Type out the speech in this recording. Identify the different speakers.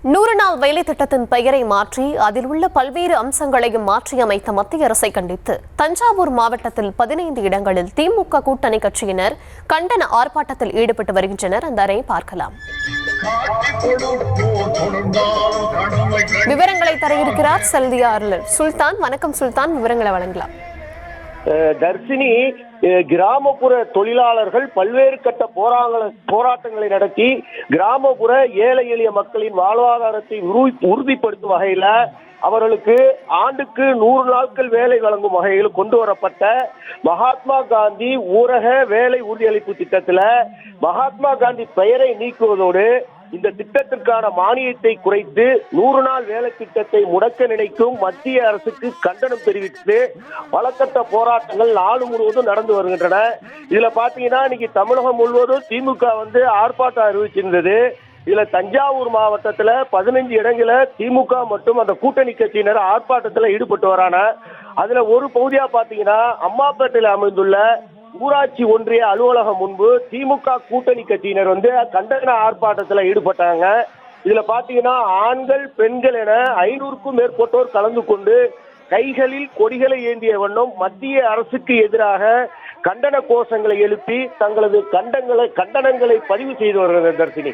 Speaker 1: 100 நாள் வேலை திட்டத்தின் பெயரை மாற்றி அதில் உள்ள பல்வேறு அம்சங்களையும் மாற்றியமைத்த மத்திய அரசை கண்டித்து தஞ்சாவூர் மாவட்டத்தில் 15 இடங்களில் திமுக கூட்டணி கட்சியினர் கண்டன ஆர்ப்பாட்டத்தில் ஈடுபட்டு வருகின்றனர். அந்த பார்க்கலாம். விவரங்களை தர இருக்கிறார் செய்தியாளர் சுல்தான். வணக்கம் சுல்தான், விவரங்களை வழங்கலாம்.
Speaker 2: தர்சினி, கிராமப்புற தொழிலாளர்கள் பல்வேறு கட்ட போராட்டங்களை நடத்தி கிராமப்புற ஏழை எளிய மக்களின் வாழ்வாதாரத்தை உறுதிப்படுத்தும் வகையில அவர்களுக்கு ஆண்டுக்கு 100 நாட்கள் வேலை வழங்கும் வகையில் கொண்டு வரப்பட்ட மகாத்மா காந்தி ஊரக வேலை உறுதியளிப்பு திட்டத்துல மகாத்மா காந்தி பெயரை நீக்குவதோடு இந்த திட்டத்திற்கான மானியத்தை குறைத்து 100 நாள் வேலை திட்டத்தை முடக்க நினைக்கும் மத்திய அரசுக்கு கண்டனம் தெரிவித்து பலகட்ட போராட்டங்கள் நாடு முழுவதும் நடந்து வருகின்றன. இதுல பாத்தீங்கன்னா இன்னைக்கு தமிழகம் முழுவதும் திமுக ஆர்ப்பாட்டம் அறிவிச்சிருந்தது. இதுல தஞ்சாவூர் மாவட்டத்துல 15 இடங்கள திமுக மற்றும் அந்த கூட்டணி கட்சியினர் ஆர்ப்பாட்டத்துல ஈடுபட்டு வரான. அதுல ஒரு பகுதியா பாத்தீங்கன்னா அம்மாப்பேட்டையில் அமைந்துள்ள ஊராட்சி ஒன்றிய அலுவலகம் முன்பு திமுக கூட்டணி கட்சியினர் கண்டன ஆர்ப்பாட்டத்தில் ஈடுபட்டாங்க. இதுல பாத்தீங்கன்னா ஆண்கள் பெண்கள் என 500க்கும் மேற்பட்டோர் கலந்து கொண்டு கைகளில் கொடிகளை ஏந்திய வண்ணம் மத்திய அரசுக்கு எதிராக கண்டன கோஷங்களை எழுப்பி தங்களது கண்டனங்களை பதிவு செய்து வருகிறது. தர்சினி.